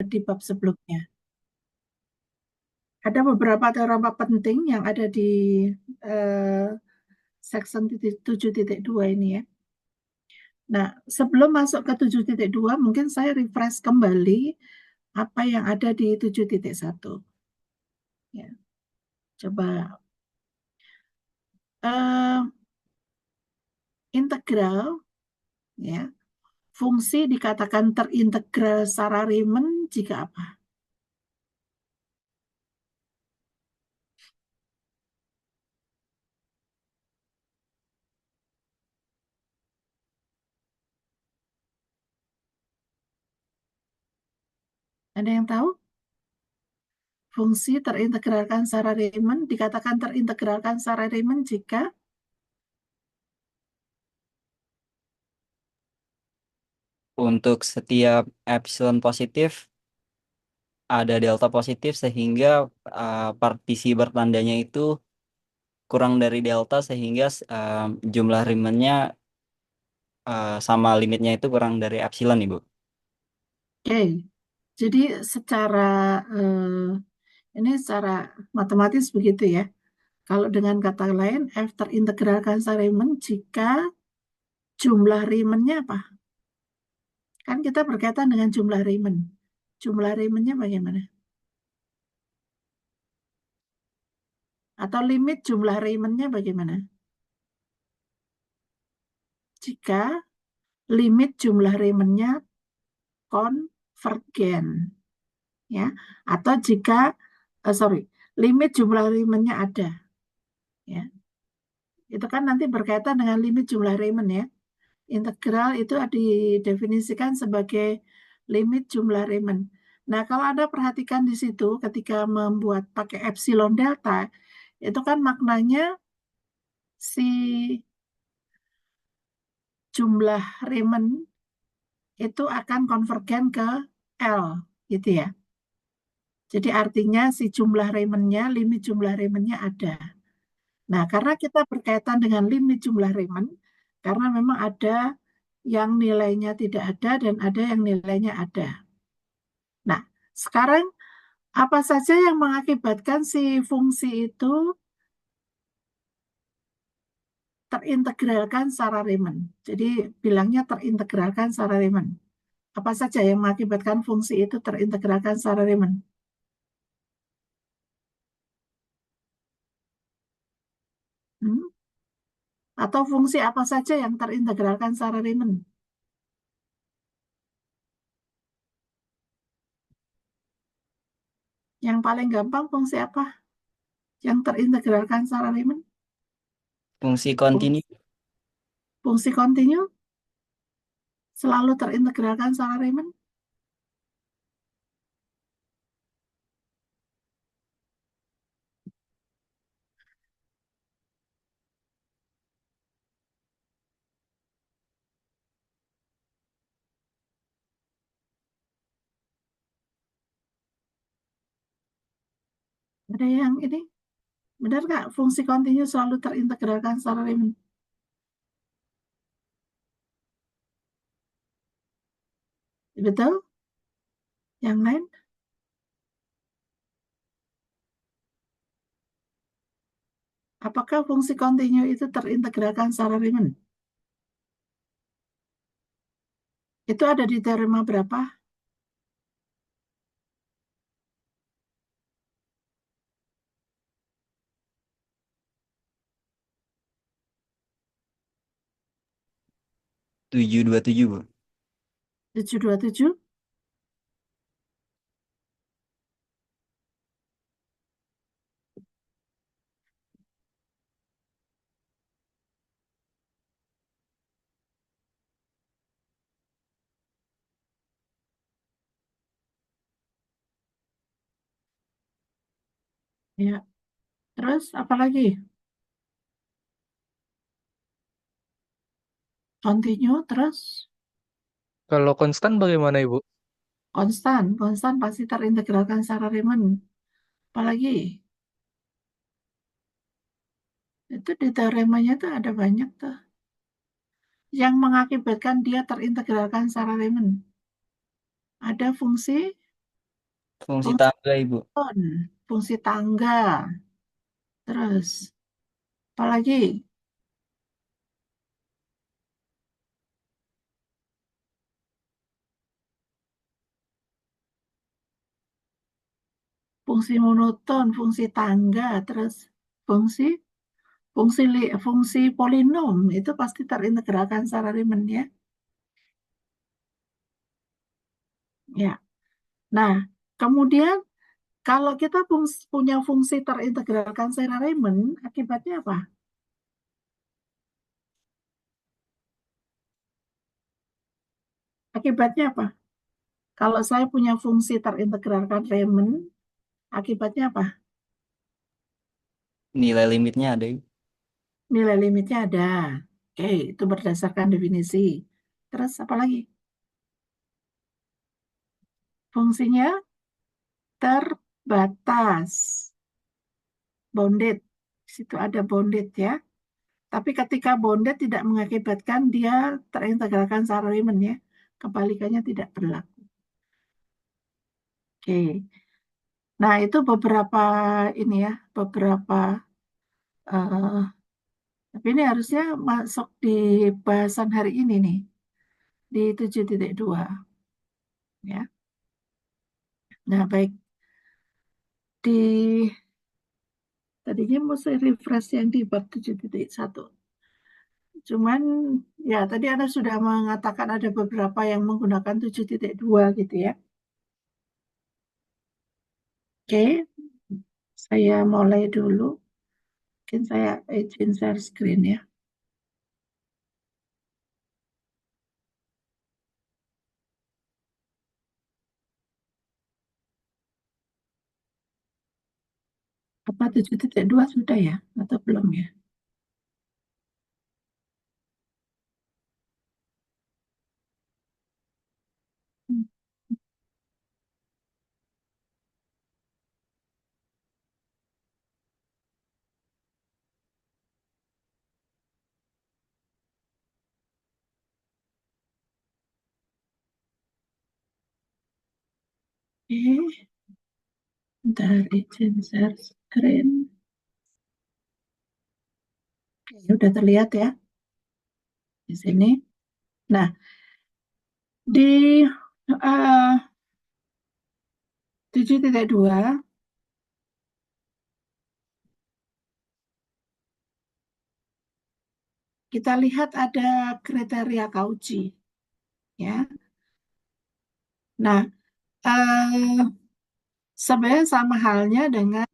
di bab sebelumnya. Ada beberapa teorema penting yang ada di eh, section 7.2 ini ya. Nah, sebelum masuk ke 7.2, mungkin saya refresh kembali apa yang ada di 7.1. Ya, coba eh, integral, ya, fungsi dikatakan terintegral secara Riemann jika apa? Ada yang tahu? Fungsi terintegralkan secara Riemann dikatakan terintegralkan secara Riemann jika Untuk setiap epsilon positif ada delta positif sehingga partisi bertandanya itu kurang dari delta sehingga jumlah Riemannnya sama limitnya itu kurang dari epsilon, Ibu. oke. Jadi secara ini secara matematis begitu ya. Kalau dengan kata lain, F terintegralkan secara Riemann jika jumlah Riemann-nya apa? Kan kita berkaitan dengan jumlah Riemann. Jumlah Riemann-nya bagaimana? Atau limit jumlah Riemann-nya bagaimana? Jika limit jumlah Riemann-nya konvergen, ya, atau jika sorry, limit jumlah Riemann-nya ada, ya, itu kan nanti berkaitan dengan limit jumlah Riemann ya. Integral itu didefinisikan sebagai limit jumlah Riemann. Nah, kalau Anda perhatikan di situ ketika membuat pakai epsilon delta, itu kan maknanya si jumlah Riemann itu akan konvergen ke L, gitu ya. Jadi artinya si jumlah Riemann-nya, limit jumlah Riemann-nya ada. Nah, karena kita berkaitan dengan limit jumlah Riemann, karena memang ada yang nilainya tidak ada dan ada yang nilainya ada. Nah, sekarang apa saja yang mengakibatkan si fungsi itu terintegralkan secara Riemann? Jadi bilangnya terintegralkan secara Riemann. Apa saja yang mengakibatkan fungsi itu terintegralkan secara Riemann? Hmm? Atau fungsi apa saja yang terintegralkan secara Riemann? Yang paling gampang fungsi apa yang terintegralkan secara Riemann? Fungsi Fung- kontinu. Fungsi kontinu selalu terintegralkan secara Riemann. Ada yang ini? Benar nggak fungsi kontinu selalu terintegralkan secara Riemann? Betul? Yang lain? Apakah fungsi kontinu itu terintegralkan secara Riemann? Itu ada di teorema berapa? 727, Bu. 727? Ya. Terus apa lagi? Kontinu terus Kalau konstan bagaimana, Ibu? konstan. Konstan pasti terintegralkan secara Riemann. Apalagi itu di teoremanya tuh ada banyak tuh yang mengakibatkan dia terintegralkan secara Riemann. Ada fungsi Fungsi Fungsi tangga, Ibu. ton, fungsi tangga. Terus, apa lagi? Fungsi monoton, fungsi tangga, terus fungsi fungsi polinom itu pasti terintegralkan secara Riemann ya. Ya. Nah, kemudian kalau kita punya fungsi terintegralkan secara Riemann, akibatnya apa? Akibatnya apa? Kalau saya punya fungsi terintegralkan Riemann, akibatnya apa? Nilai limitnya ada, Ibu. Nilai limitnya ada. Oke, itu berdasarkan definisi. Terus apa lagi? Fungsinya terbatas, bounded. Di situ ada bounded ya. Tapi ketika bounded tidak mengakibatkan dia terintegralkan secara Riemann ya. Kebalikannya tidak berlaku. Oke. Nah, itu beberapa ini ya, beberapa eh, tapi ini harusnya masuk di bahasan hari ini nih, di 7.2 ya. Nah, baik di tadinya mau saya refresh yang di bab 7.1. Cuman ya tadi Anda sudah mengatakan ada beberapa yang menggunakan 7.2 gitu ya. Oke, saya mulai dulu. Mungkin saya izin share screen ya. Apa 7.2 sudah ya? Atau belum ya? Oke, bentar izin share screen. Oke, udah terlihat ya di sini. Nah, di 7.2 kita lihat ada kriteria Cauchy ya. Nah, eh, sebenarnya sama halnya dengan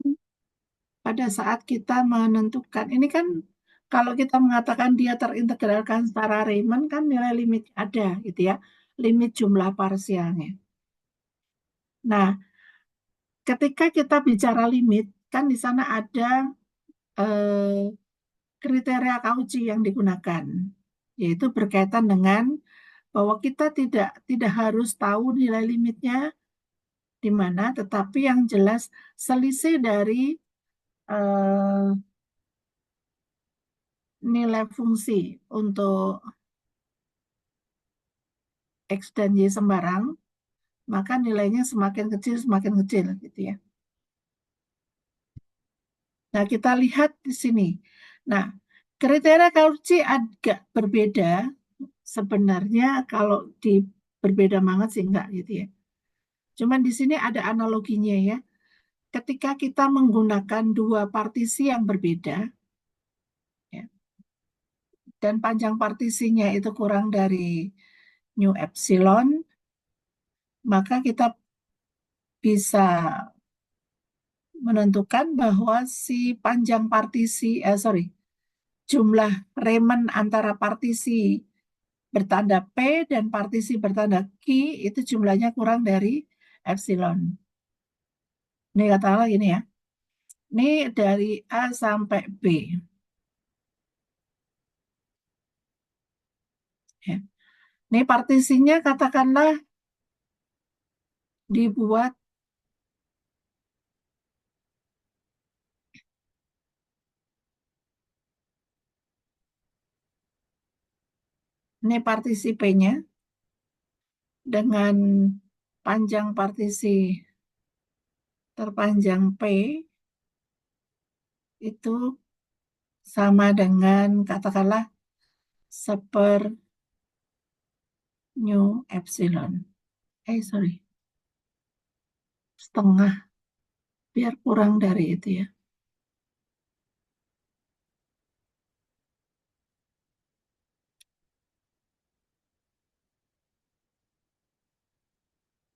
pada saat kita menentukan ini kan kalau kita mengatakan dia terintegralkan secara Riemann kan nilai limit ada gitu ya, limit jumlah parsialnya. Nah, ketika kita bicara limit kan di sana ada eh, kriteria Cauchy yang digunakan, yaitu berkaitan dengan bahwa kita tidak harus tahu nilai limitnya di mana, tetapi yang jelas selisih dari eh, nilai fungsi untuk X dan Y sembarang, maka nilainya semakin kecil gitu ya. Nah, kita lihat di sini. Nah, kriteria Cauchy agak berbeda sebenarnya kalau di berbeda banget sih enggak gitu ya. Cuman di sini ada analoginya ya. Ketika kita menggunakan dua partisi yang berbeda, ya, dan panjang partisinya itu kurang dari mu epsilon, maka kita bisa menentukan bahwa si panjang partisi, jumlah Riemann antara partisi bertanda P dan partisi bertanda Q itu jumlahnya kurang dari epsilon. Ini katakanlah gini ya, ini dari A sampai B. Ya. Ini partisinya katakanlah dibuat ini partisi P-nya dengan panjang partisi terpanjang P itu sama dengan katakanlah seper nu epsilon. Sorry. Setengah. Biar kurang dari itu ya.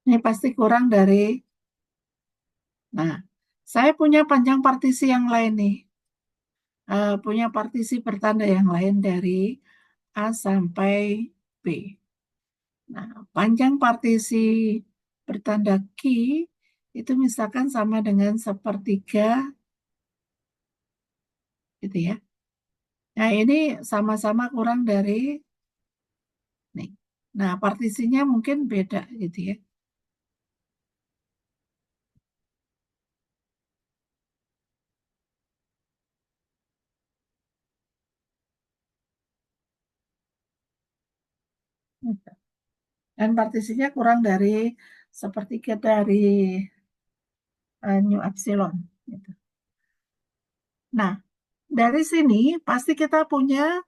Ini pasti kurang dari. Nah, saya punya panjang partisi yang lain nih. Punya partisi bertanda yang lain dari A sampai B. Nah, panjang partisi bertanda Q itu misalkan sama dengan sepertiga, gitu ya. Nah, ini sama-sama kurang dari nih. Nah, partisinya mungkin beda gitu ya. Dan partisinya kurang dari sepertiga dari nu epsilon. Gitu. Nah, dari sini pasti kita punya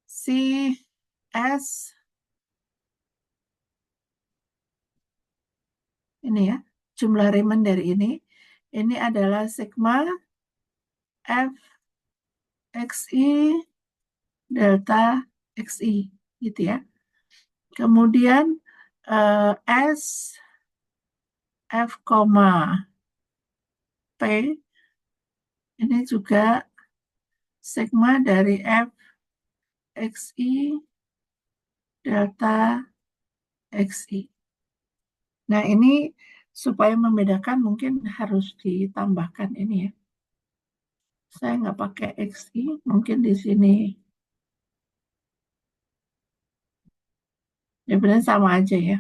si S ini ya, jumlah Riemann dari ini. Ini adalah sigma F XI delta XI gitu ya. Kemudian S F, P ini juga sigma dari F XI delta XI. Nah, ini supaya membedakan mungkin harus ditambahkan ini ya. Saya nggak pakai XI, mungkin di sini. Ya benar sama aja ya.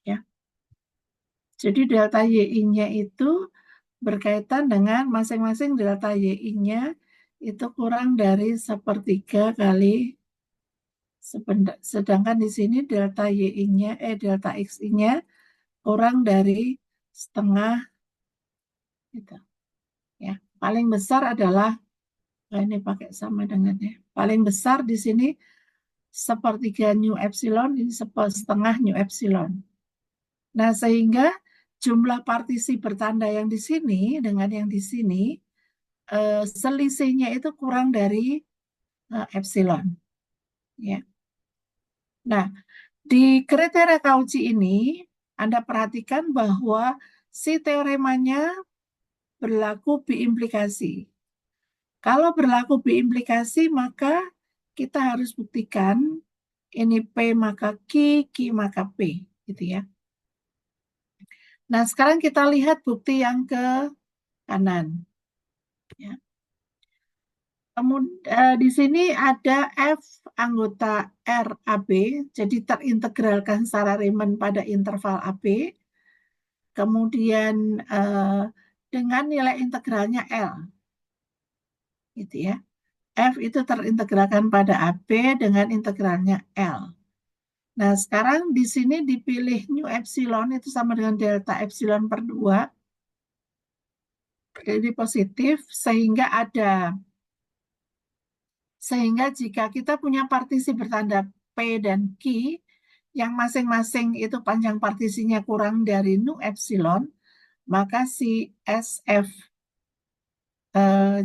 Ya. Jadi delta YI-nya itu berkaitan dengan masing-masing delta YI-nya itu kurang dari sepertiga kali, sedangkan di sini delta YI-nya, delta XI-nya kurang dari setengah gitu. Ya, paling besar adalah ini pakai sama dengan ya. Paling besar di sini sepertiga nu epsilon, ini setengah nu epsilon. Nah, sehingga jumlah partisi bertanda yang di sini dengan yang di sini selisihnya itu kurang dari epsilon. Ya. Nah, di kriteria Cauchy ini Anda perhatikan bahwa si teoremanya berlaku biimplikasi. Kalau berlaku biimplikasi, maka kita harus buktikan ini P maka Q, Q maka P, gitu ya. Nah, sekarang kita lihat bukti yang ke kanan. Ya. Kemudian di sini ada F anggota R AB, jadi terintegralkan secara Riemann pada interval AB. Kemudian dengan nilai integralnya L, gitu ya. F itu terintegralkan pada AB dengan integralnya L. Nah, sekarang di sini dipilih nu epsilon itu sama dengan delta epsilon per 2. Jadi positif, sehingga jika kita punya partisi bertanda P dan Q, yang masing-masing itu panjang partisinya kurang dari nu epsilon, maka si SF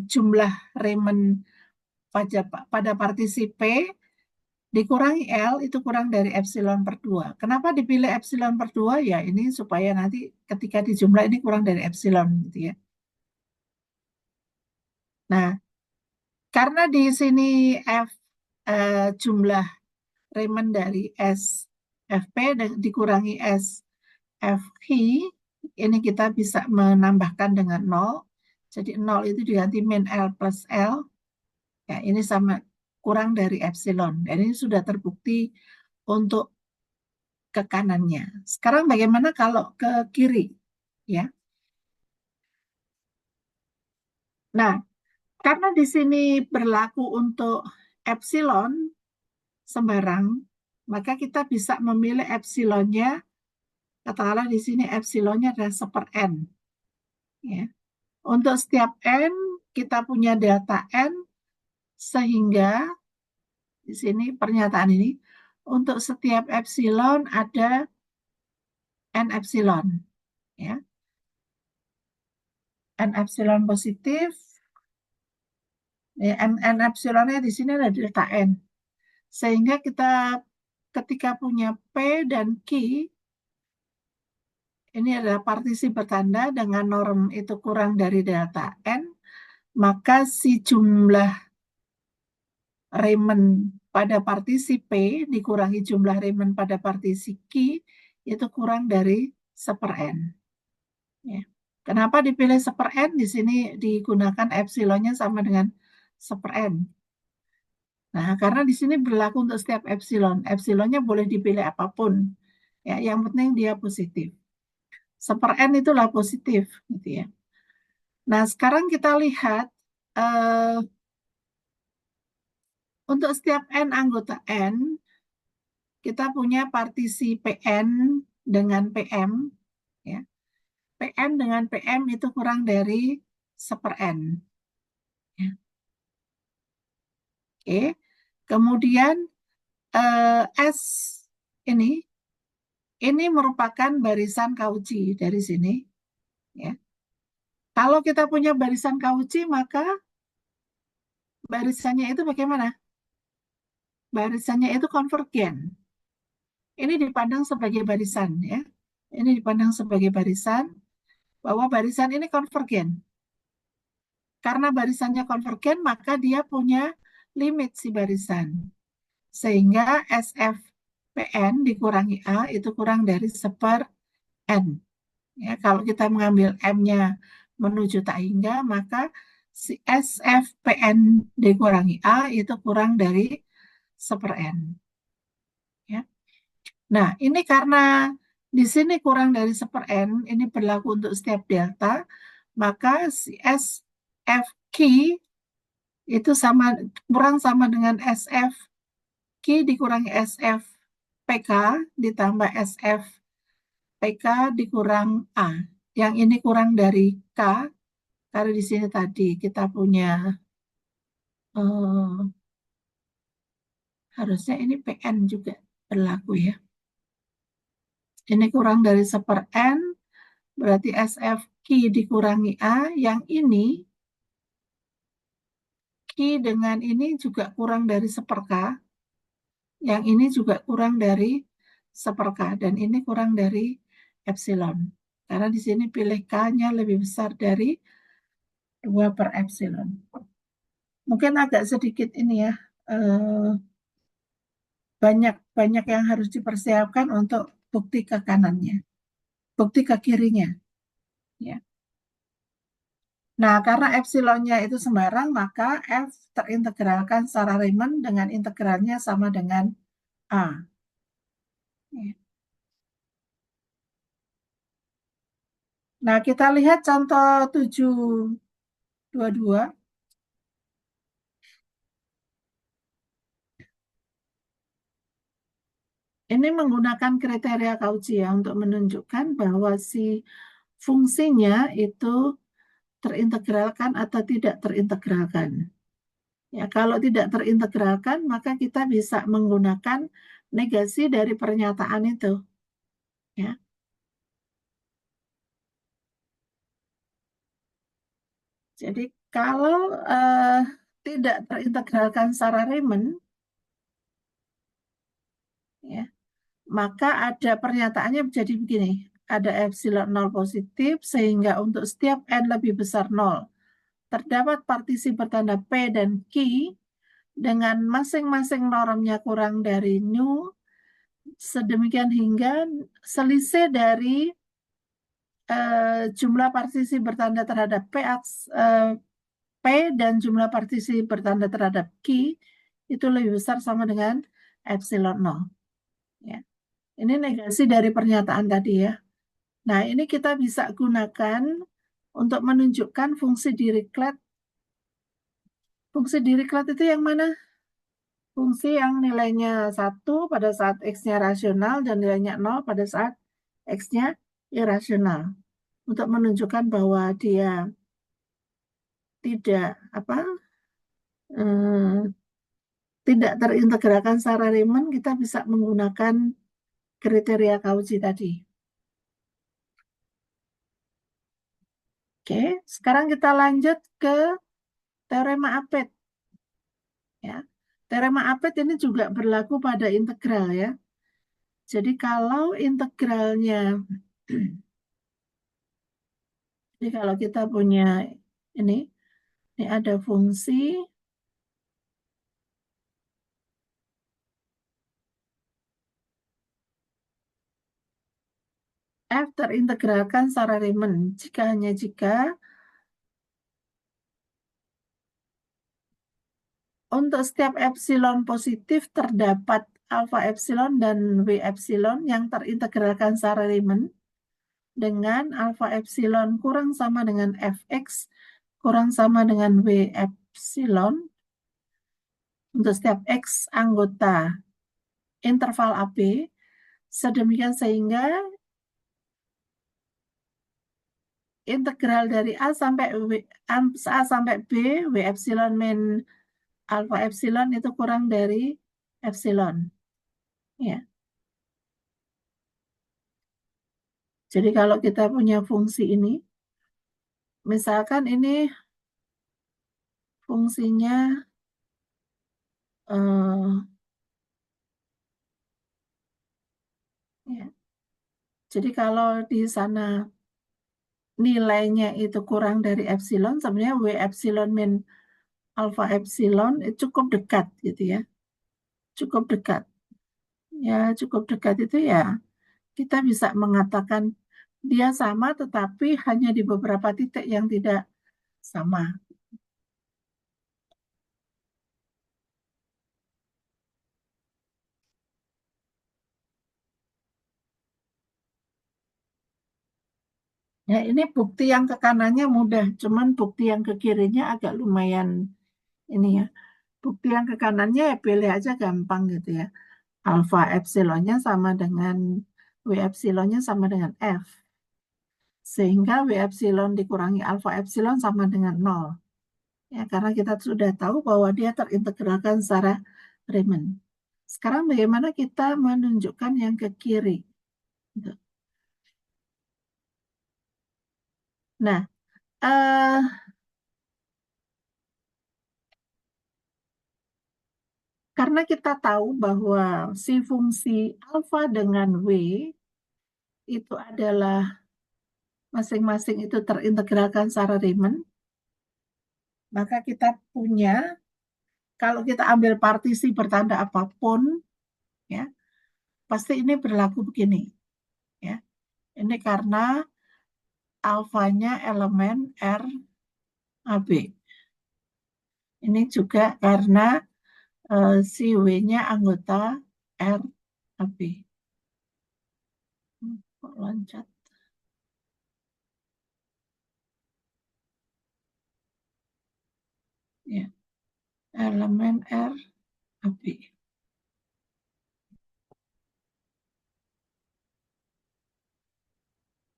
jumlah Riemann pada partisi P dikurangi L itu kurang dari epsilon per 2. Kenapa dipilih epsilon per 2? Ya ini supaya nanti ketika dijumlah ini kurang dari epsilon gitu ya. Nah, karena di sini F jumlah Riemann dari S FP dan dikurangi S FQ, ini kita bisa menambahkan dengan 0. Jadi 0 itu diganti min L plus L. Ya, ini sama kurang dari epsilon. Dan ini sudah terbukti untuk ke kanannya. Sekarang bagaimana kalau ke kiri? Ya. Nah, karena di sini berlaku untuk epsilon sembarang, maka kita bisa memilih epsilonnya Katakanlah di sini epsilonnya adalah 1/n. Ya. Untuk setiap n, kita punya delta n, sehingga di sini pernyataan ini, untuk setiap epsilon ada n epsilon. Ya. N epsilon positif, ya, n epsilonnya di sini ada delta n. Sehingga kita ketika punya P dan Q, ini adalah partisi bertanda dengan norm itu kurang dari delta n, maka si jumlah Riemann pada partisi P dikurangi jumlah Riemann pada partisi Q itu kurang dari 1/n. Ya. Kenapa dipilih 1/n? Di sini digunakan epsilonnya sama dengan 1/n. Nah, karena di sini berlaku untuk setiap epsilon. Epsilonnya boleh dipilih apapun. Ya, yang penting dia positif. 1/n itulah positif, gitu ya. Nah, sekarang kita lihat untuk setiap n anggota n, kita punya partisi Pn dengan Pm. Ya. Pn dengan Pm itu kurang dari 1/n. Ya. Oke. Kemudian S ini merupakan barisan Cauchy dari sini. Ya. Kalau kita punya barisan Cauchy, maka barisannya itu bagaimana? Barisannya itu konvergen. Ini dipandang sebagai barisan, ya. Ini dipandang sebagai barisan, bahwa barisan ini konvergen. Karena barisannya konvergen, maka dia punya limit si barisan. Sehingga SFPN dikurangi A itu kurang dari 1/n. Ya, kalau kita mengambil M-nya menuju tak hingga, maka si SFPN dikurangi A itu kurang dari 1/n. Ya. Nah, ini karena di sini kurang dari 1/n, ini berlaku untuk setiap delta, maka si SFQ itu kurang sama dengan SFQ dikurangi SFPK ditambah SFPK dikurang A. Yang ini kurang dari K, karena di sini tadi kita punya harusnya ini PN juga berlaku ya. Ini kurang dari 1/n, berarti SFQ dikurangi A. Yang ini, Q dengan ini juga kurang dari 1/k. Yang ini juga kurang dari 1/k. Dan ini kurang dari epsilon. Karena di sini pilih K-nya lebih besar dari 2/epsilon. Mungkin agak sedikit ini ya, banyak yang harus dipersiapkan untuk bukti ke kanannya, bukti ke kirinya. Ya. Nah, karena epsilonnya itu sembarang, maka F terintegralkan secara Riemann dengan integralnya sama dengan A. Ya. Nah, kita lihat contoh 722. Ini menggunakan kriteria Cauchy ya untuk menunjukkan bahwa si fungsinya itu terintegralkan atau tidak terintegralkan. Ya, kalau tidak terintegralkan, maka kita bisa menggunakan negasi dari pernyataan itu. Ya. Jadi kalau tidak terintegralkan secara Riemann, ya, maka ada pernyataannya jadi begini. Ada epsilon 0 positif, sehingga untuk setiap n lebih besar 0, terdapat partisi bertanda P dan Q dengan masing-masing normnya kurang dari nu, sedemikian hingga selisih dari jumlah partisi bertanda terhadap P dan jumlah partisi bertanda terhadap Q itu lebih besar sama dengan epsilon 0. Ya. Ini negasi dari pernyataan tadi ya. Nah, ini kita bisa gunakan untuk menunjukkan fungsi Dirichlet. Fungsi Dirichlet itu yang mana? Fungsi yang nilainya 1 pada saat X-nya rasional dan nilainya 0 pada saat X-nya irasional untuk menunjukkan bahwa dia tidak tidak terintegralkan secara Riemann, kita bisa menggunakan kriteria Cauchy tadi. Oke, sekarang kita lanjut ke teorema Apet. Ya, teorema Apet ini juga berlaku pada integral ya. Jadi kalau integralnya, jadi kalau kita punya ini ada fungsi F terintegralkan secara Riemann hanya jika untuk setiap epsilon positif terdapat alfa epsilon dan w epsilon yang terintegralkan secara Riemann dengan alfa epsilon kurang sama dengan fx kurang sama dengan w epsilon untuk setiap x anggota interval AB sedemikian sehingga integral dari A sampai B w epsilon min alfa epsilon itu kurang dari epsilon. Ya. Jadi kalau kita punya fungsi ini, misalkan ini fungsinya ya. Jadi kalau di sana nilainya itu kurang dari epsilon, sebenarnya w epsilon min alfa epsilon itu cukup dekat gitu ya. Cukup dekat. Ya, cukup dekat itu ya kita bisa mengatakan dia sama tetapi hanya di beberapa titik yang tidak sama. Ya, ini bukti yang ke kanannya mudah, cuman bukti yang ke kirinya agak lumayan ini ya. Bukti yang ke kanannya ya pilih aja gampang gitu ya. Alfa epsilonnya sama dengan W epsilonnya sama dengan F. Sehingga W epsilon dikurangi alfa epsilon sama dengan 0. Ya, karena kita sudah tahu bahwa dia terintegralkan secara Riemann. Sekarang bagaimana kita menunjukkan yang ke kiri? Gitu. Nah, karena kita tahu bahwa si fungsi alfa dengan W itu adalah masing-masing itu terintegralkan secara Riemann, maka kita punya, kalau kita ambil partisi bertanda apapun, ya, pasti ini berlaku begini. Ya. Ini karena alfanya elemen R AB. Ini juga karena si W-nya anggota R AB. Kok loncat? Ya, elemen R AB.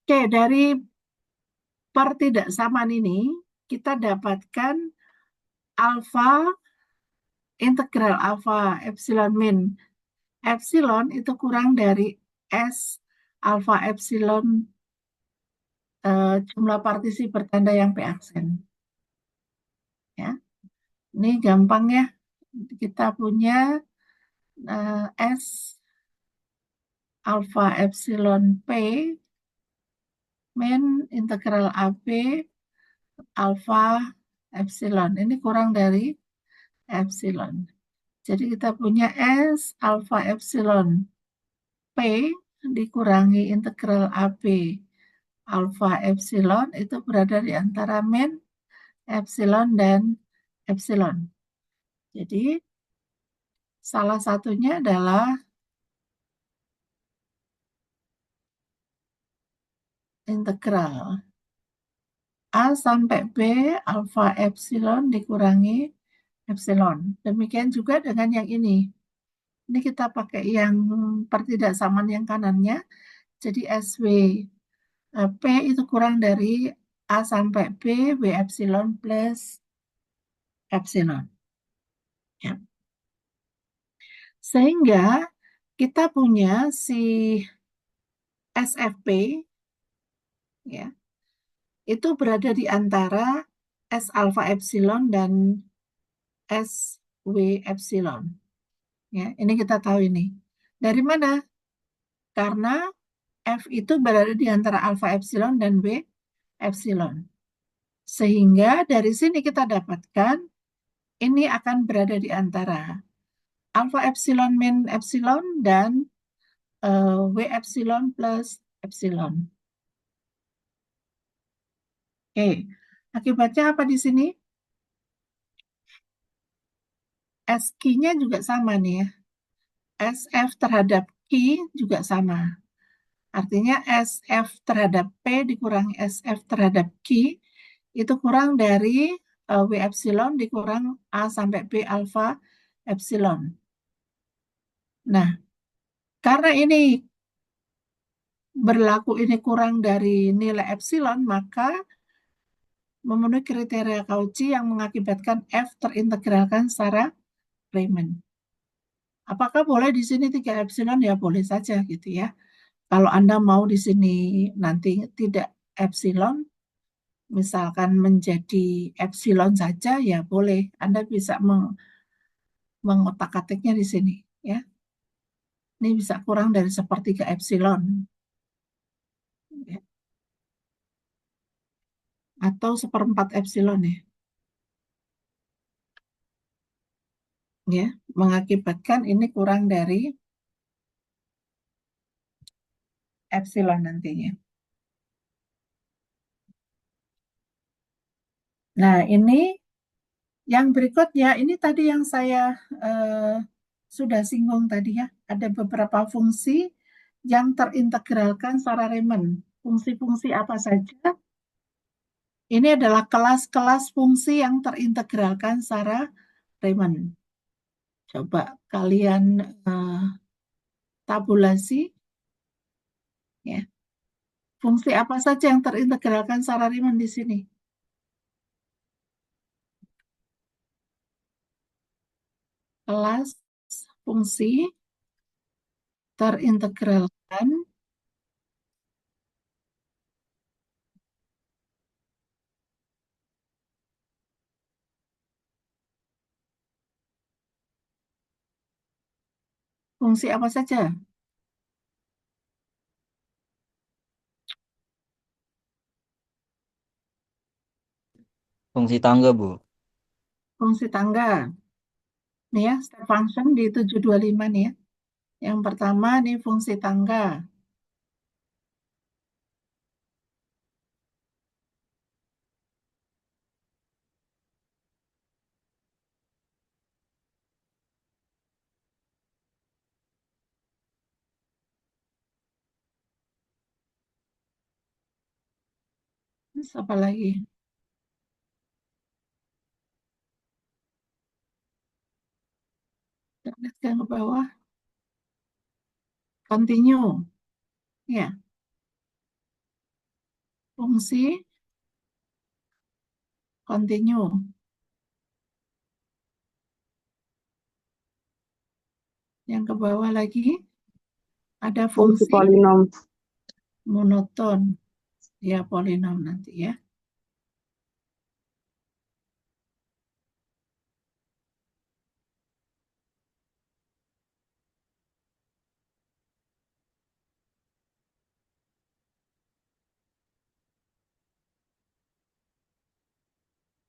Oke, dari pertidaksamaan ini kita dapatkan alfa integral alfa epsilon min epsilon itu kurang dari S alfa epsilon jumlah partisi bertanda yang P aksen. Ya. Ini gampang ya. Kita punya S alfa epsilon P min integral AB alfa epsilon. Ini kurang dari epsilon. Jadi kita punya S alfa epsilon P dikurangi integral AB alfa epsilon itu berada di antara min epsilon dan epsilon. Jadi salah satunya adalah integral A sampai B alfa epsilon dikurangi epsilon. Demikian juga dengan yang ini. Ini kita pakai yang pertidaksamaan yang kanannya. Jadi SW P itu kurang dari A sampai B, W epsilon plus epsilon. Ya. Sehingga kita punya si SFP, ya, itu berada di antara S alpha epsilon dan SW epsilon. Ya, ini kita tahu ini. Dari mana? Karena F itu berada di antara alpha epsilon dan W epsilon. Sehingga dari sini kita dapatkan ini akan berada di antara alpha epsilon min epsilon dan W epsilon plus epsilon. Oke, akibatnya apa di sini? SQ-nya juga sama nih ya. SF terhadap Q juga sama. Artinya SF terhadap P dikurangi SF terhadap Q itu kurang dari W epsilon dikurang A sampai B alpha epsilon. Nah, karena ini berlaku ini kurang dari nilai epsilon, maka memenuhi kriteria Cauchy yang mengakibatkan F terintegralkan secara Riemann. Apakah boleh di sini 3 epsilon? Ya boleh saja gitu ya. Kalau Anda mau di sini nanti tidak epsilon, misalkan menjadi epsilon saja, ya boleh. Anda bisa mengotak-atiknya di sini ya. Ini bisa kurang dari 1/3 epsilon. Ya. Atau 1/4 epsilon ya. Ya, mengakibatkan ini kurang dari epsilon nantinya. Nah, ini yang berikutnya, ini tadi yang saya sudah singgung tadi ya. Ada beberapa fungsi yang terintegralkan secara Riemann. Fungsi-fungsi apa saja? Ini adalah kelas-kelas fungsi yang terintegralkan secara Riemann. Coba kalian tabulasi. Ya. Fungsi apa saja yang terintegralkan secara Riemann di sini? Kelas fungsi terintegralkan fungsi apa saja? Fungsi tangga, Bu. Fungsi tangga. Nih ya, step function di 725 nih ya. Yang pertama nih fungsi tangga. Terus apa lagi? Kita lihat ke bawah. Continue. Ya, fungsi continue. Yang ke bawah lagi ada Fungsi fungsi polinom. monoton. Ya, polinom nanti ya.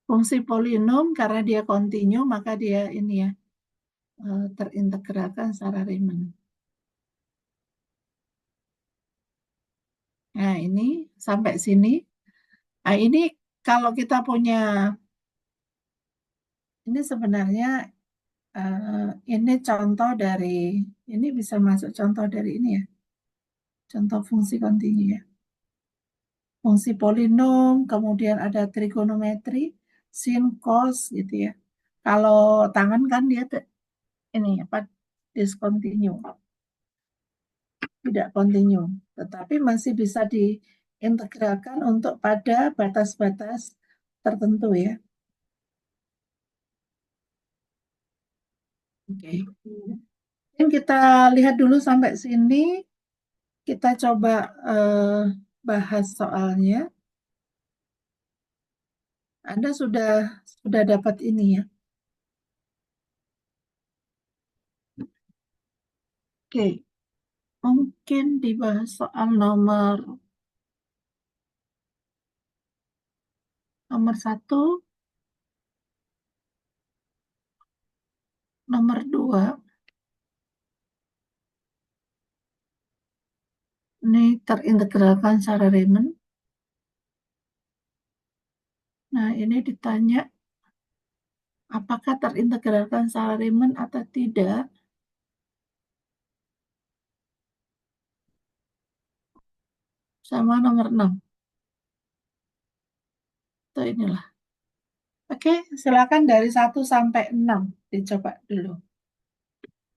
Fungsi polinom karena dia continue maka dia ini ya terintegralkan secara Riemann. Nah, ini sampai sini. Nah, ini kalau kita punya ini sebenarnya ini contoh dari ini bisa masuk contoh dari ini ya. Contoh fungsi kontinu ya. Fungsi polinom, kemudian ada trigonometri, sin, cos gitu ya. Kalau tangan kan dia ini apa discontinue. tidak kontinu, tetapi masih bisa diintegralkan untuk pada batas-batas tertentu ya. Oke. Mungkin kita lihat dulu sampai sini. Kita coba bahas soalnya. Anda sudah dapat ini ya. Oke, mungkin dibahas soal nomor satu, nomor dua. Ini terintegralkan secara Riemann. Nah, ini ditanya apakah terintegralkan secara Riemann atau tidak. Sama nomor 6. Itu inilah. Oke, silakan dari 1 sampai 6 dicoba dulu.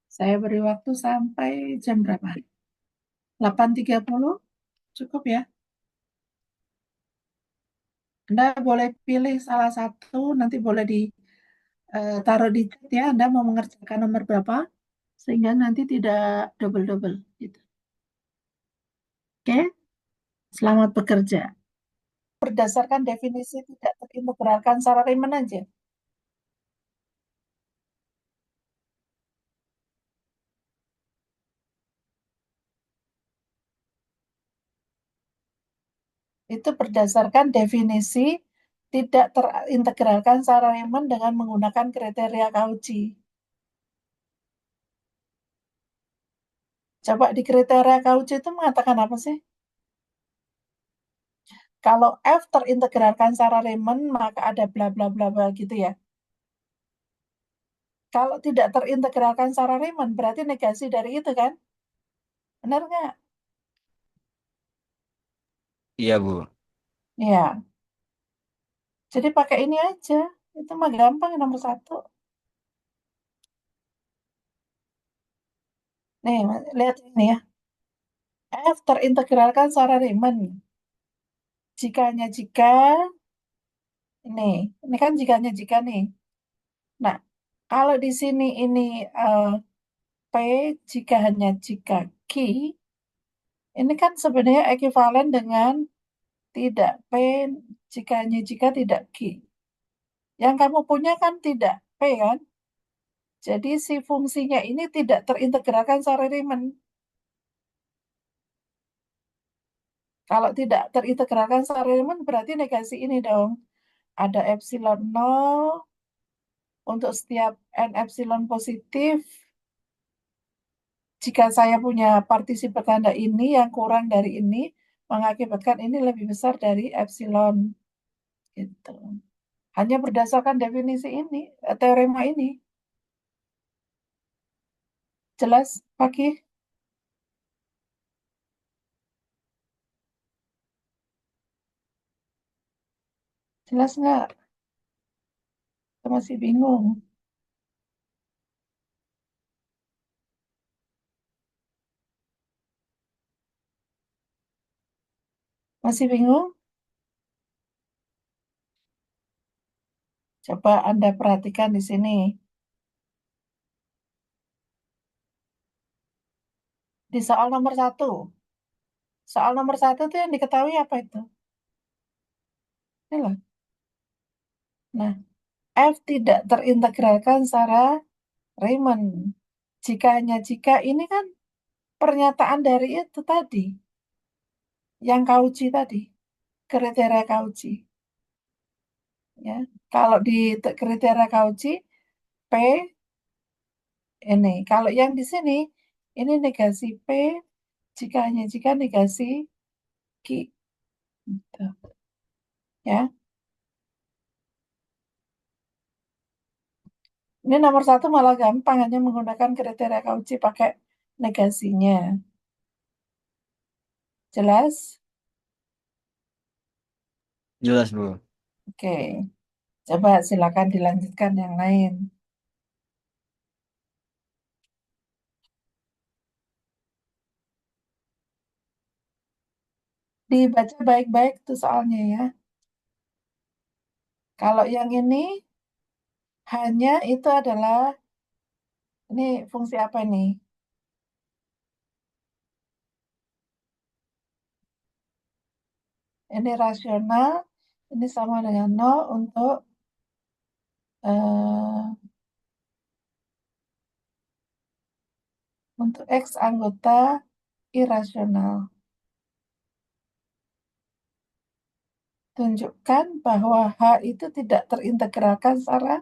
Saya beri waktu sampai jam berapa? 8.30 cukup ya. Anda boleh pilih salah satu, nanti boleh ditaruh di chat ya, Anda mau mengerjakan nomor berapa, sehingga nanti tidak double-double gitu. Oke, selamat bekerja. Berdasarkan definisi tidak terintegralkan secara Riemann aja. Itu berdasarkan definisi tidak terintegralkan secara Riemann dengan menggunakan kriteria Cauchy. Coba di kriteria Cauchy itu mengatakan apa sih? Kalau F terintegralkan secara Riemann, maka ada bla bla bla bla gitu ya. Kalau tidak terintegralkan secara Riemann, berarti negasi dari itu kan? Benar nggak? Iya, Bu. Ya. Jadi pakai ini aja. Itu mah gampang nomor satu. Nih, lihat ini ya. F terintegralkan secara Riemann. Jikanya jika, ini kan jikanya jika nih. Nah, kalau di sini ini P jika hanya jika Q, ini kan sebenarnya ekuivalen dengan tidak P jika hanya jika tidak Q. Yang kamu punya kan tidak P kan? Jadi si fungsinya ini tidak terintegralkan secara Riemann. Kalau tidak terintegralkan secara Riemann berarti negasi ini dong. Ada epsilon 0 untuk setiap n epsilon positif. Jika saya punya partisi bertanda ini yang kurang dari ini, mengakibatkan ini lebih besar dari epsilon. Gitu. Hanya berdasarkan definisi ini, teorema ini. Jelas, Paki? Jelas nggak? Saya masih bingung. Masih bingung? Coba Anda perhatikan di sini. Di soal nomor satu. Soal nomor satu itu yang diketahui apa itu? Ini loh. Nah, F tidak terintegralkan secara Riemann. Jika hanya jika ini kan pernyataan dari itu tadi. Yang Cauchy tadi. Kriteria Cauchy. Ya. Kalau di kriteria Cauchy, P ini. Kalau yang di sini, ini negasi P, jika hanya jika negasi Q. Gitu. Ya. Ini nomor satu malah gampang, hanya menggunakan kriteria Cauchy pakai negasinya. Jelas? Jelas, Bu. Oke. Coba silakan dilanjutkan yang lain. Dibaca baik-baik tuh soalnya ya. Kalau yang ini hanya itu adalah, ini fungsi apa nih? Ini rasional, ini sama dengan 0 eh, untuk X anggota irasional. Tunjukkan bahwa H itu tidak terintegralkan secara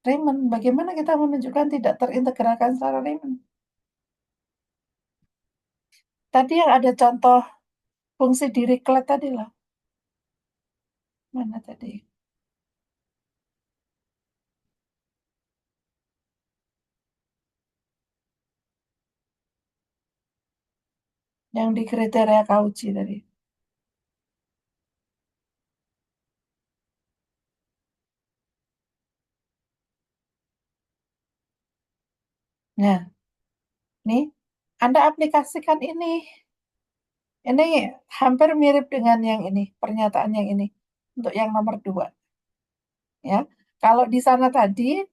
Riemann. Bagaimana kita menunjukkan tidak terintegralkan secara Riemann? Tadi yang ada contoh fungsi Dirichlet tadi lah. Mana tadi? Yang di kriteria Cauchy tadi. Nah, nih, Anda aplikasikan ini. Ini hampir mirip dengan yang ini, pernyataan yang ini. Untuk yang nomor 2. Ya. Kalau di sana tadi,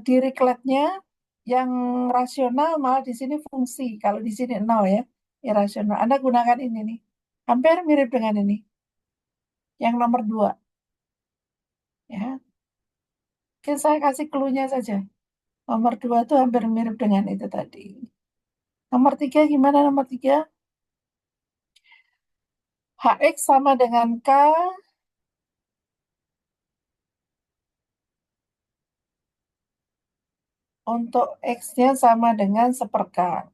Dirichletnya yang rasional malah di sini fungsi. Kalau di sini 0 ya, irasional. Anda gunakan ini nih. Hampir mirip dengan ini. Yang nomor 2. Ya. Mungkin saya kasih clue-nya saja. Nomor 2 itu hampir mirip dengan itu tadi. Nomor 3 gimana nomor 3? HX sama dengan K untuk X-nya sama dengan 1/K.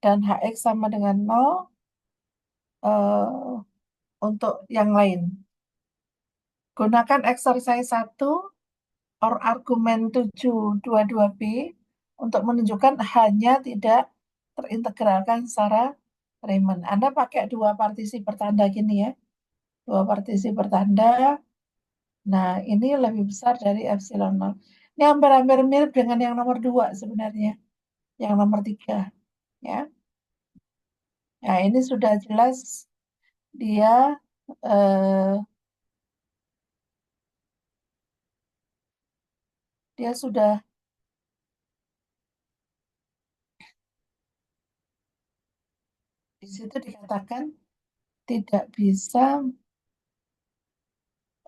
Dan HX sama dengan 0 untuk yang lain. Gunakan exercise 1 or argumen 722B untuk menunjukkan hanya tidak terintegralkan secara Riemann. Anda pakai 2 partisi bertanda gini ya. 2 partisi bertanda. Nah, ini lebih besar dari epsilon 0. Ini hampir-hampir mirip dengan yang nomor 2 sebenarnya. Yang nomor 3. Ya. Nah, ini sudah jelas dia eh, dia sudah di situ dikatakan tidak bisa,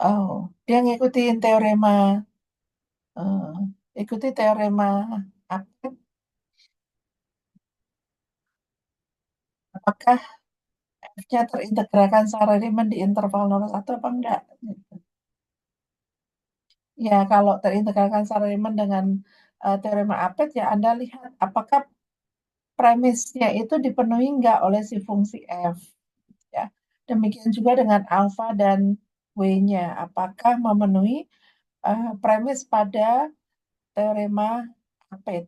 oh, dia ngikutin teorema, eh, ikuti teorema apa? Apakah F-nya terintegralkan secara Riemann di interval 0,1 apa enggak? Gitu. Ya, kalau terintegralkan secara Riemann dengan teorema Apet, ya Anda lihat apakah premisnya itu dipenuhi enggak oleh si fungsi F. Ya. Demikian juga dengan alfa dan W-nya. Apakah memenuhi premis pada teorema Apet.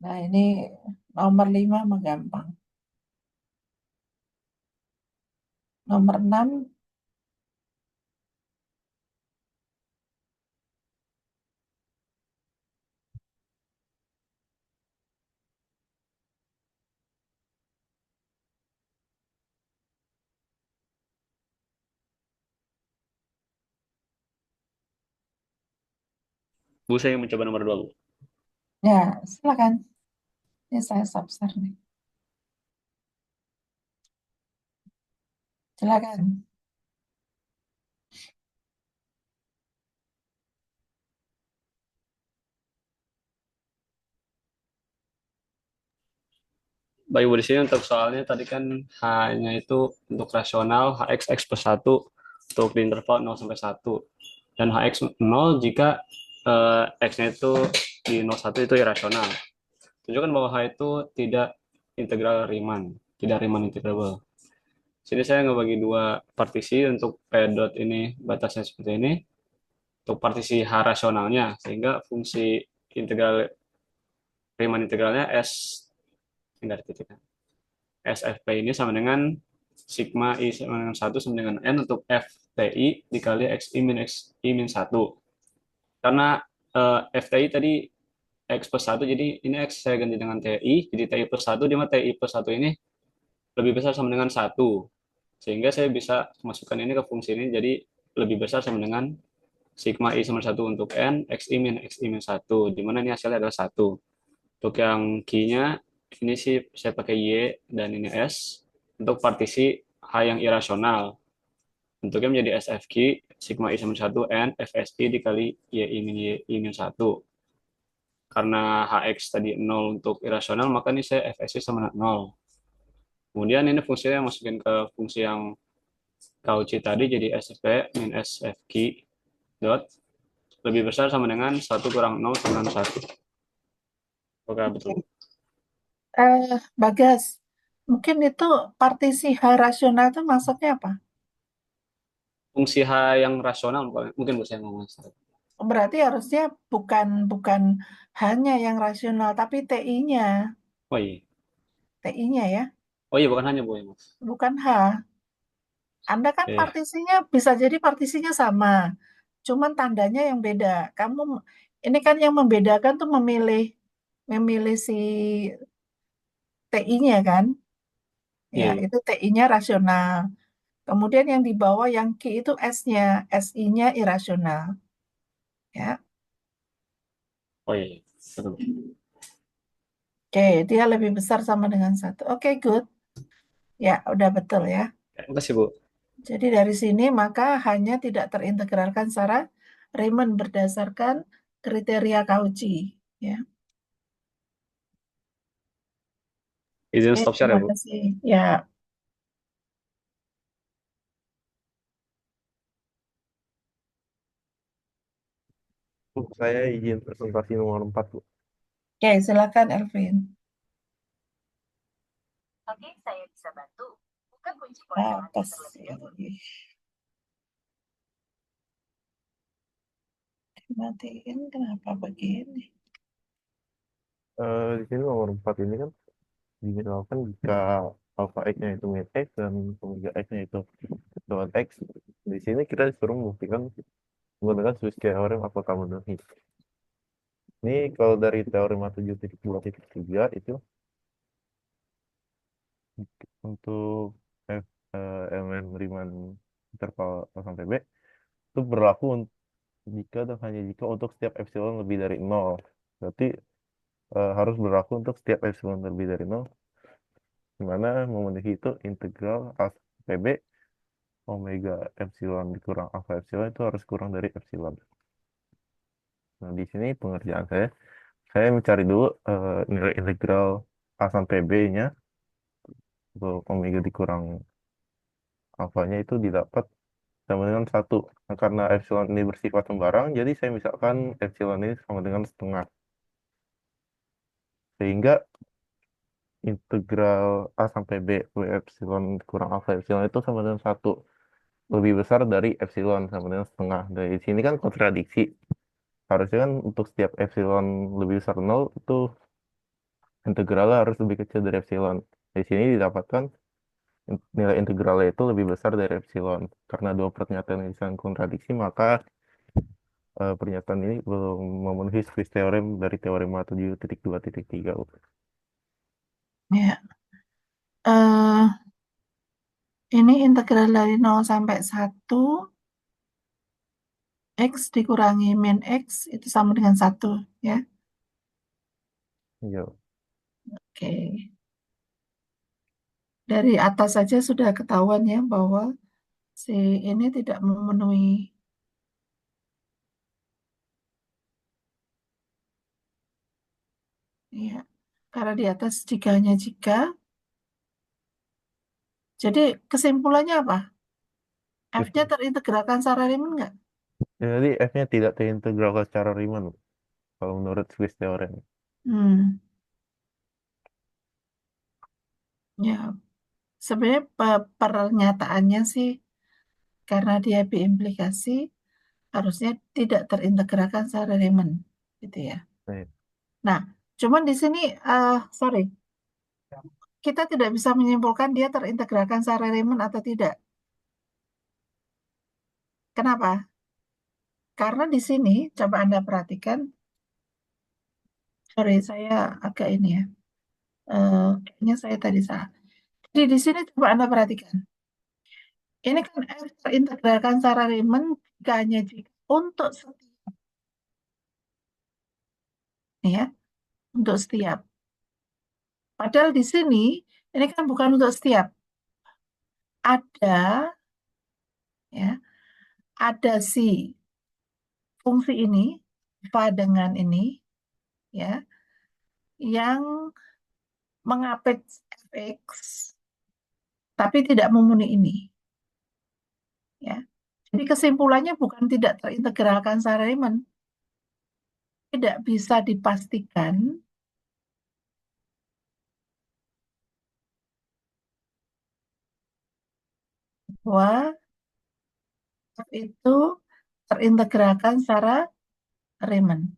Nah, ini nomor 5 mah gampang. Nomor 6, Bu, saya mencoba nomor 2, Bu. ya silakan. Ini saya substar nih. Silakan. Baik, Bu, di sini untuk soalnya tadi kan hanya itu untuk rasional X plus 1 untuk di interval 0 sampai 1. Dan Hx 0 jika X-nya itu di 01 itu irasional. Tunjukkan bahwa H itu tidak integral Riemann, tidak Riemann integrable. Sini saya ngebagi 2 partisi untuk P dot ini batasnya seperti ini. Untuk partisi H rasionalnya, sehingga fungsi integral Riemann integralnya S tinggal titikkan. SFP ini sama dengan sigma I sama dengan 1 sama dengan N untuk FTI dikali XI min 1. Karena FTI tadi X plus 1, jadi ini X saya ganti dengan TI, jadi TI plus 1, di mana TI plus 1 ini lebih besar sama dengan 1. Sehingga saya bisa masukkan ini ke fungsi ini, jadi lebih besar sama dengan sigma I sama 1 untuk N, XI min 1, di mana ini hasilnya adalah 1. Untuk yang Q-nya, ini sih saya pakai Y dan ini S. Untuk partisi H yang irasional. Bentuknya menjadi SFQ, sigma I sama 1, N, FSI dikali Y min 1. Karena HX tadi 0 untuk irasional, maka ini saya FSI sama 0. Kemudian ini fungsinya masukin ke fungsi yang Cauchy tadi, jadi SFP min SFQ dot lebih besar sama dengan 1 kurang 0 sama dengan 1. Oke, betul. Bagas, mungkin itu partisi H rasional itu maksudnya apa? Fungsi H yang rasional, mungkin bisa ngomong. Berarti harusnya bukan bukan hanya yang rasional, tapi TI-nya, Oh iya. TI-nya ya, Oh iya, bukan hanya Bu ya, Mas. bukan H. Anda kan Oke. partisinya bisa jadi partisinya sama, cuman tandanya yang beda. Kamu ini kan yang membedakan tuh memilih si TI-nya kan, ya Iya. itu TI-nya rasional. Kemudian yang di bawah yang Q itu S-nya, SI-nya irasional. Ya, Oh iya, betul. oke, dia lebih besar sama dengan 1. Oke, good. Ya, udah betul ya. Terima kasih, Bu. Jadi dari sini maka hanya tidak terintegralkan secara Riemann berdasarkan kriteria Cauchy. Ya, Izin oke, stop share ya, terima Bu. kasih. Ya, Saya izin presentasi nomor 4, Bu. oke, silakan Elvin. Oke, saya bisa bantu. Bukan kunci Ah, ponsel Anda pas. terlebih Matiin kenapa begini? Di sini nomor 4 ini kan dimisalkan jika alpha X-nya itu min X dan omega X-nya itu dengan X. Di sini kita disuruh membuktikan menggunakan Swiss theorem apakah memenuhi. Ini kalau dari teorema 7.2.3 itu untuk elemen Riemann interval A sampai B itu berlaku jika dan hanya jika untuk setiap epsilon lebih dari 0. Berarti harus berlaku untuk setiap epsilon lebih dari 0, di mana memenuhi itu integral A sampai B omega epsilon dikurang alpha epsilon itu harus kurang dari epsilon. Nah, di sini pengerjaan saya mencari dulu nilai integral A sampai B-nya untuk omega dikurang alfanya itu didapat sama dengan 1. Nah, karena epsilon ini bersifat sembarang, jadi saya misalkan epsilon ini sama dengan setengah. Sehingga integral A sampai B epsilon kurang alfa epsilon itu sama dengan 1. Lebih besar dari epsilon sama dengan setengah. Dari sini kan kontradiksi. Harusnya kan untuk setiap epsilon lebih besar 0 itu integralnya harus lebih kecil dari epsilon. Di sini didapatkan nilai integralnya itu lebih besar dari epsilon. Karena dua pernyataan ini saling kontradiksi, maka pernyataan ini belum memenuhi Swiss theorem dari teorema 7.2.3. Ya. Ini integral dari 0 sampai 1 X dikurangi min X itu sama dengan 1 ya. Iya. Oke. Dari atas saja sudah ketahuan ya bahwa si ini tidak memenuhi ya. Karena di atas jikanya jika. Jadi kesimpulannya apa? F-nya terintegralkan secara Riemann nggak? Jadi F-nya tidak terintegralkan secara Riemann kalau menurut Swiss theorem. Hmm. Ya, sebenarnya pernyataannya sih karena dia berimplikasi harusnya tidak terintegralkan secara Riemann, gitu ya. Nah, Nah, cuman di sini, sorry, kita tidak bisa menyimpulkan dia terintegralkan secara Riemann atau tidak. Kenapa? Karena di sini, coba Anda perhatikan, Sorry, saya agak ini ya. Kayaknya saya tadi salah. Jadi di sini coba Anda perhatikan. Ini kan F terintegralkan secara Riemann jika hanya jika untuk setiap ya, untuk setiap. Padahal di sini ini kan bukan untuk setiap. Ada ya, ada si fungsi ini alfa dengan ini ya yang mengapit fx tapi tidak memenuhi ini ya. Jadi kesimpulannya bukan tidak terintegralkan secara Riemann, tidak bisa dipastikan bahwa F itu terintegralkan secara Riemann.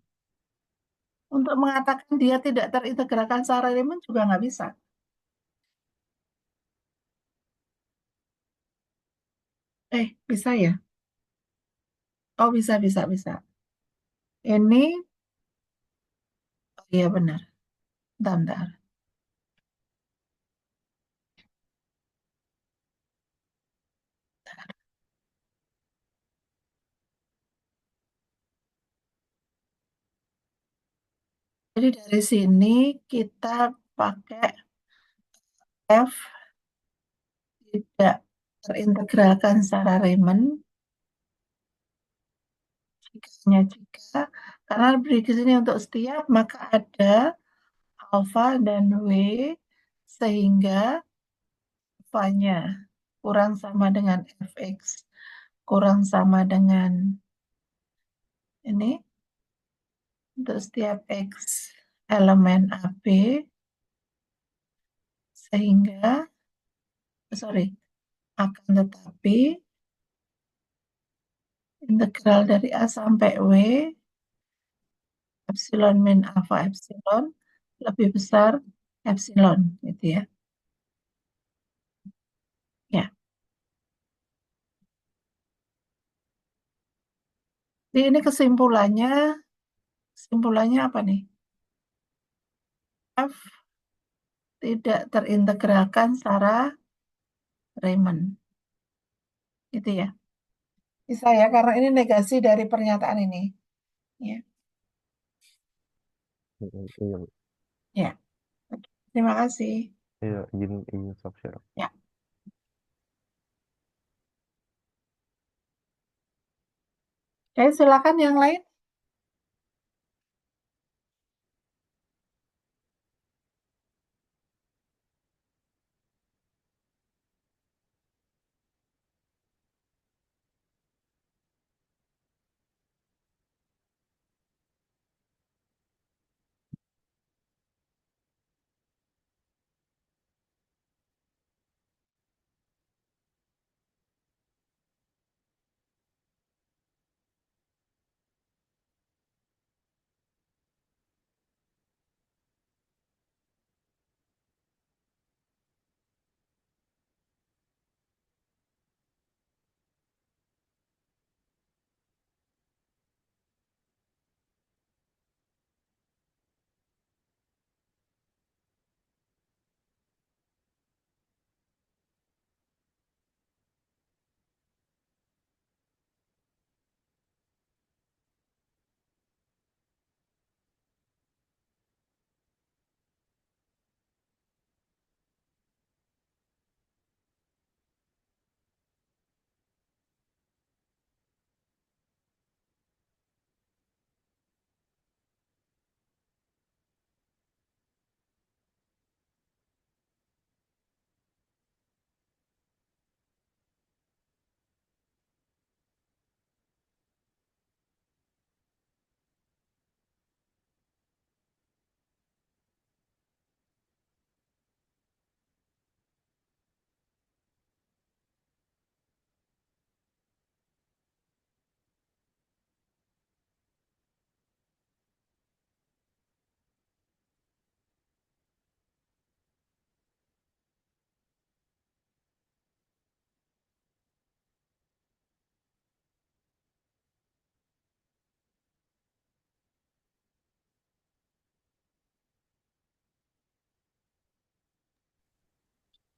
Untuk mengatakan dia tidak terintegralkan secara Riemann juga nggak bisa. Bisa ya? Oh, bisa, bisa, bisa. Ini, oh iya benar. Bentar, bentar. Jadi dari sini kita pakai F tidak terintegralkan secara Riemann jika jika karena di sini untuk setiap maka ada alfa dan W sehingga alfanya kurang sama dengan fx kurang sama dengan ini untuk setiap x elemen AB sehingga sorry akan tetapi integral dari A sampai W epsilon min alfa epsilon lebih besar epsilon gitu ya. Ya. Jadi ini kesimpulannya apa nih? F tidak terintegralkan secara Riemann. Gitu ya. Bisa ya, karena ini negasi dari pernyataan ini. Ya. Iya, Ya. Oke. Terima kasih. iya, izin stop share. Ya. Oke, silakan yang lain.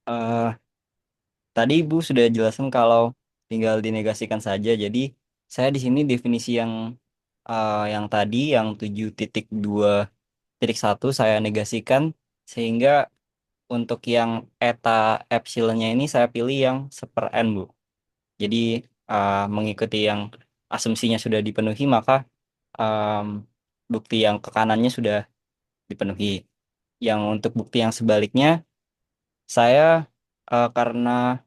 Eh, Tadi Ibu sudah jelaskan kalau tinggal dinegasikan saja. Jadi saya di sini definisi yang tadi yang 7.2.1 saya negasikan sehingga untuk yang eta epsilonnya ini saya pilih yang 1/n, Bu. Jadi mengikuti yang asumsinya sudah dipenuhi, maka em, bukti yang ke kanannya sudah dipenuhi. Yang untuk bukti yang sebaliknya, saya karena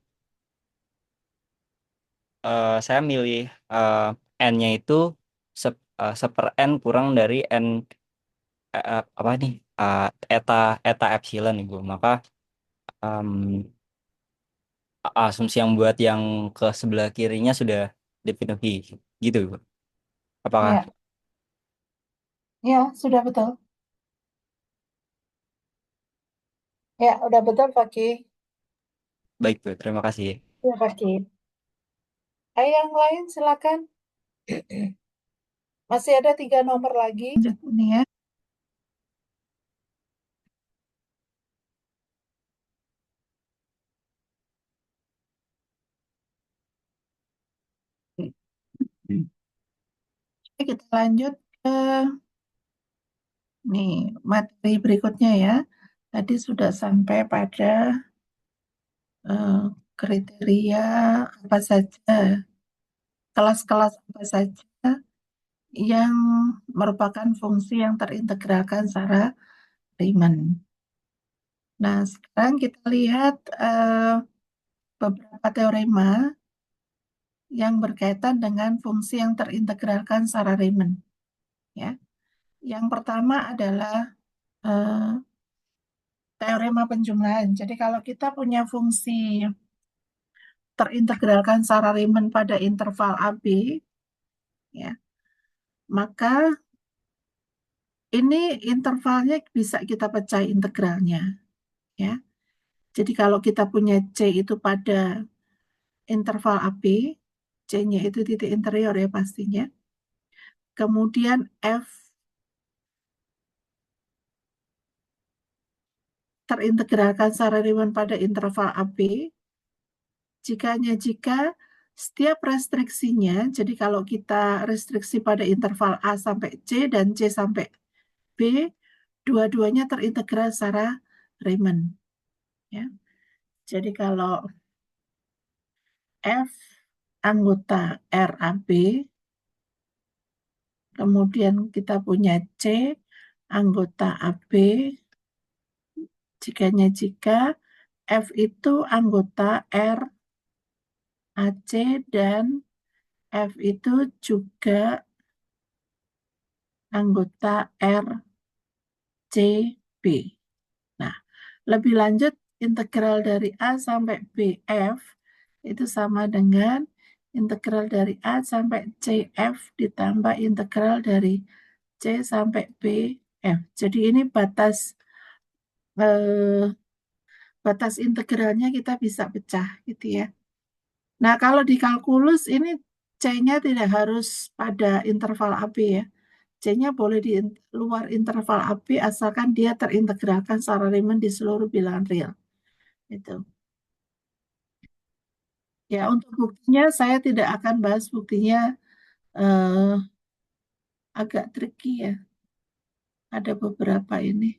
saya milih n-nya itu 1/n kurang dari n apa nih eta eta epsilon, Ibu. Maka em, asumsi yang buat yang ke sebelah kirinya sudah dipenuhi, gitu, Ibu. Apakah Ya, ya, sudah betul. Ya, udah betul, Fakih. baik, Bu? Terima kasih. Ya, Fakih. Ayo yang lain silakan. Masih ada 3 nomor lagi. Lanjut ini ya. Oke, kita lanjut ke nih materi berikutnya ya. Tadi sudah sampai pada kriteria apa saja, kelas-kelas apa saja yang merupakan fungsi yang terintegralkan secara Riemann. Nah, sekarang kita lihat beberapa teorema yang berkaitan dengan fungsi yang terintegralkan secara Riemann. Ya, yang pertama adalah teorema penjumlahan. Jadi kalau kita punya fungsi terintegralkan secara Riemann pada interval AB, ya, maka ini intervalnya bisa kita pecah integralnya, ya. Jadi kalau kita punya C itu pada interval AB, C-nya itu titik interior ya pastinya. Kemudian F terintegralkan secara Riemann pada interval AB, jika setiap restriksinya, jadi kalau kita restriksi pada interval A sampai C dan C sampai B, dua-duanya terintegral secara Riemann. Ya. Jadi kalau F anggota RAB, kemudian kita punya C anggota AB, jika F itu anggota RAC dan F itu juga anggota RCB. Nah, lebih lanjut, integral dari A sampai BF itu sama dengan integral dari A sampai CF ditambah integral dari C sampai BF. Jadi ini batas integralnya kita bisa pecah gitu ya. Nah, kalau di kalkulus ini C-nya tidak harus pada interval AB ya. C-nya boleh di luar interval AB asalkan dia terintegralkan secara Riemann di seluruh bilangan real. Itu. Ya, untuk buktinya saya tidak akan bahas buktinya eh, agak tricky ya. Ada beberapa ini.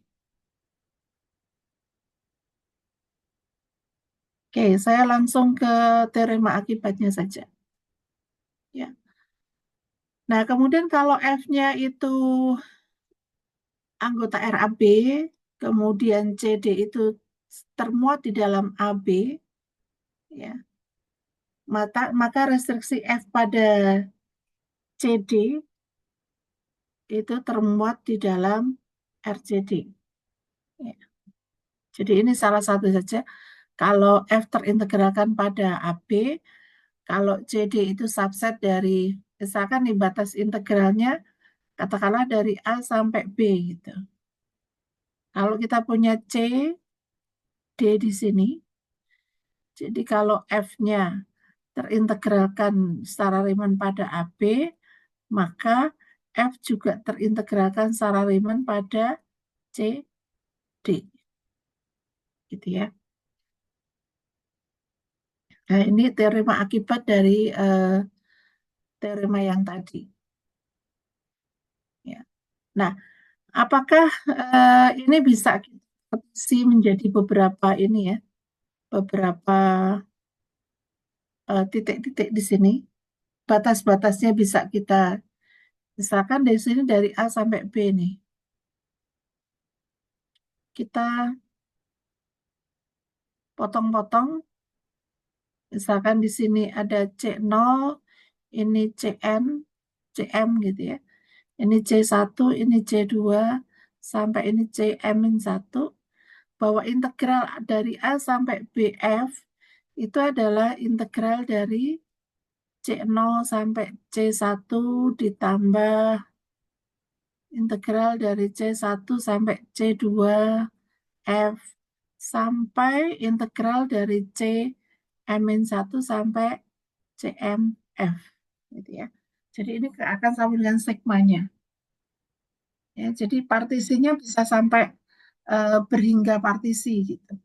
Oke, saya langsung ke teorema akibatnya saja. Ya. Nah, kemudian kalau F-nya itu anggota RAB, kemudian CD itu termuat di dalam AB, ya, maka restriksi F pada CD itu termuat di dalam RCD. Ya. Jadi ini salah satu saja. Kalau F terintegralkan pada AB, kalau CD itu subset dari, misalkan di batas integralnya, katakanlah dari A sampai B gitu. Kalau kita punya C, D di sini, jadi kalau F-nya terintegralkan secara Riemann pada AB, maka F juga terintegralkan secara Riemann pada C, D. Gitu ya. Nah, ini teorema akibat dari teorema yang tadi. Ya. Nah, apakah ini bisa kita revisi menjadi beberapa ini ya, beberapa titik-titik di sini. Batas-batasnya bisa kita, misalkan dari sini dari A sampai B nih. Kita potong-potong, misalkan di sini ada C0, ini CM gitu ya. Ini C1, ini C2, sampai ini CM-1, bahwa integral dari A sampai BF itu adalah integral dari C0 sampai C1 ditambah integral dari C1 sampai C2 F sampai integral dari CM-1 sampai CMF gitu ya. Jadi ini akan sama dengan sigmanya. Ya, jadi partisinya bisa sampai berhingga partisi gitu.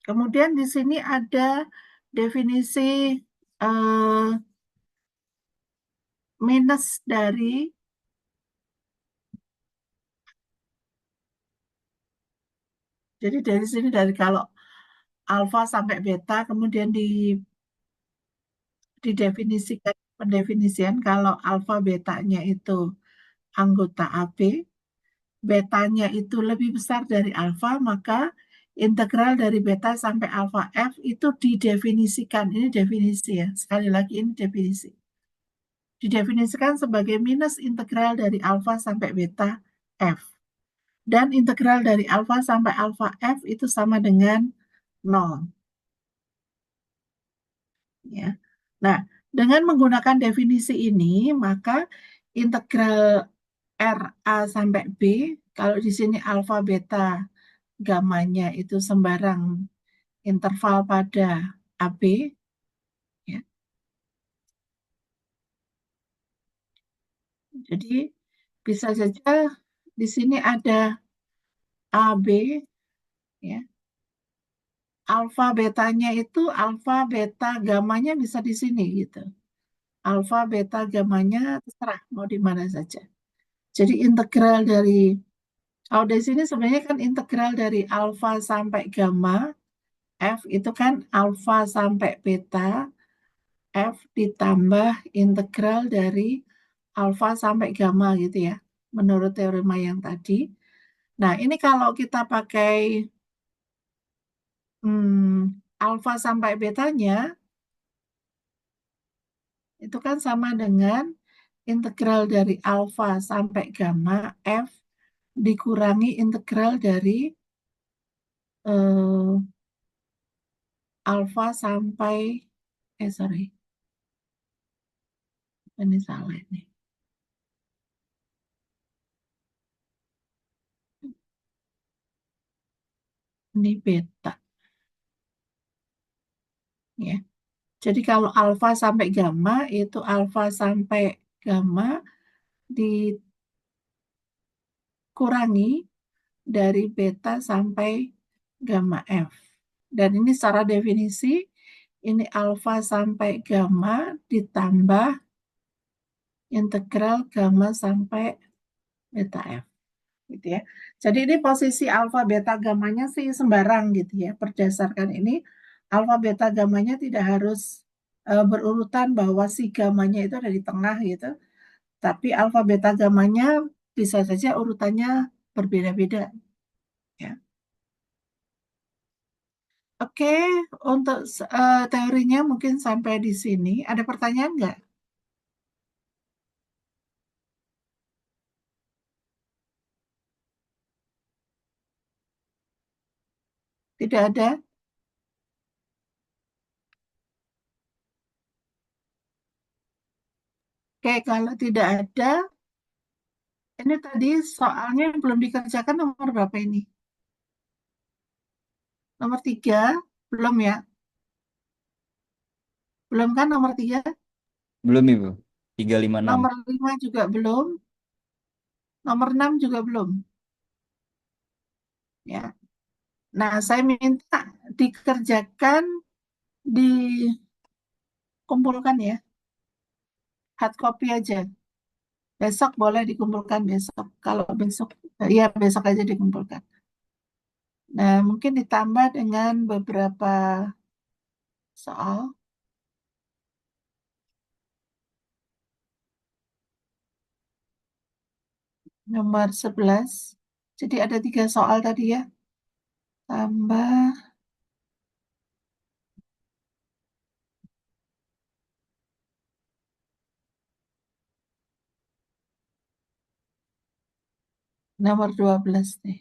Kemudian di sini ada definisi minus dari, jadi dari sini dari kalau alfa sampai beta kemudian didefinisikan pendefinisian kalau alfa betanya itu anggota AB, betanya itu lebih besar dari alfa, maka integral dari beta sampai alfa F itu didefinisikan. Ini definisi ya, sekali lagi ini definisi. Didefinisikan sebagai minus integral dari alfa sampai beta F. Dan integral dari alfa sampai alfa F itu sama dengan 0. Ya. Nah, dengan menggunakan definisi ini, maka integral RA sampai B, kalau di sini alfa, beta, gamanya itu sembarang interval pada AB, ya. Jadi bisa saja di sini ada AB, ya. Alfa betanya itu alfa, beta, gamanya bisa di sini gitu. Alfa, beta, gamanya terserah mau di mana saja. Jadi integral dari, kalau dari sini sebenarnya kan integral dari alfa sampai gamma, F itu kan alfa sampai beta, F ditambah integral dari alfa sampai gamma gitu ya, menurut teorema yang tadi. Nah, ini kalau kita pakai alfa sampai betanya, itu kan sama dengan integral dari alfa sampai gamma, F dikurangi integral dari alfa sampai, sorry, ini salah ini. Ini beta. Ya. Jadi kalau alfa sampai gamma, itu alfa sampai gamma dikurangi dari beta sampai gamma F. Dan ini secara definisi, ini alfa sampai gamma ditambah integral gamma sampai beta F. Gitu ya. Jadi ini posisi alfa beta gamanya sih sembarang gitu ya. Berdasarkan ini alfa beta gamanya tidak harus berurutan bahwa si gamanya itu ada di tengah gitu. Tapi alfa beta gamanya bisa saja urutannya berbeda-beda ya. Oke, untuk teorinya mungkin sampai di sini. Ada pertanyaan nggak? Tidak ada? Oke, kalau tidak ada, ini tadi soalnya yang belum dikerjakan nomor berapa ini? Nomor 3? Belum ya? Belum kan nomor 3? Belum Ibu. 356. Nomor 5 juga belum. Nomor 6 juga belum. Ya. Nah, saya minta dikerjakan, dikumpulkan ya, hard copy aja. Besok boleh dikumpulkan besok. Kalau besok, ya besok aja dikumpulkan. Nah, mungkin ditambah dengan beberapa soal. Nomor 11. Jadi ada 3 soal tadi ya. Tambah nomor 12 nih.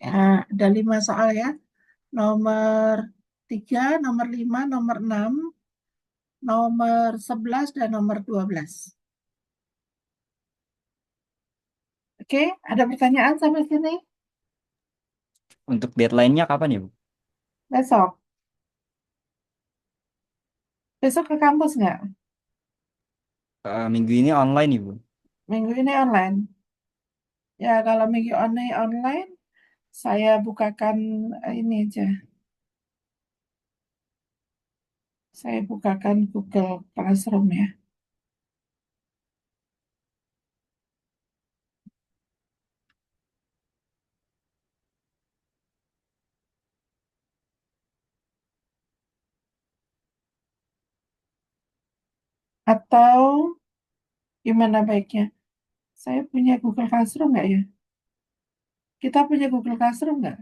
Ya, ada 5 soal ya. Nomor 3, nomor 5, nomor 6, nomor 11, dan nomor 12. Oke, ada pertanyaan sampai sini? Untuk deadline-nya kapan ya, Bu? Besok. Besok ke kampus nggak? Minggu ini online, Ibu. Minggu ini online. Ya, kalau minggu ini online, saya bukakan ini aja. Saya bukakan Google Classroom ya. Atau gimana baiknya? Saya punya Google Classroom nggak ya? Kita punya Google Classroom nggak?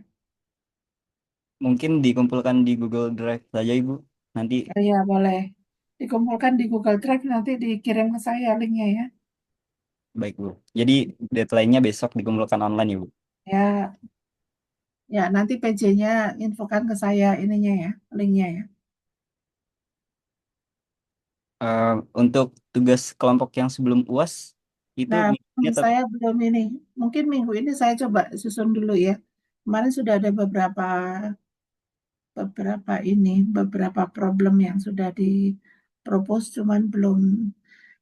Mungkin dikumpulkan di Google Drive saja, Ibu. Nanti, Iya, boleh. Dikumpulkan di Google Drive, nanti dikirim ke saya linknya ya. baik, Bu. Jadi deadline-nya besok dikumpulkan online, Ibu. Ya, ya nanti PJ-nya infokan ke saya ininya ya, linknya ya. Untuk tugas kelompok yang sebelum UAS, itu Nah, minggunya saya belum ini. Mungkin minggu ini saya coba susun dulu ya. Kemarin sudah ada beberapa problem yang sudah dipropos, cuman belum.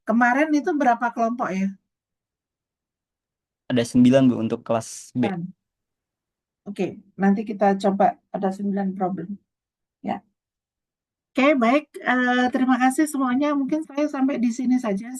Kemarin itu berapa kelompok ya? ada 9, Bu, untuk kelas B. Kan? Oke, nanti kita coba ada 9 problem. Ya. Oke, baik. Terima kasih semuanya. Mungkin saya sampai di sini saja.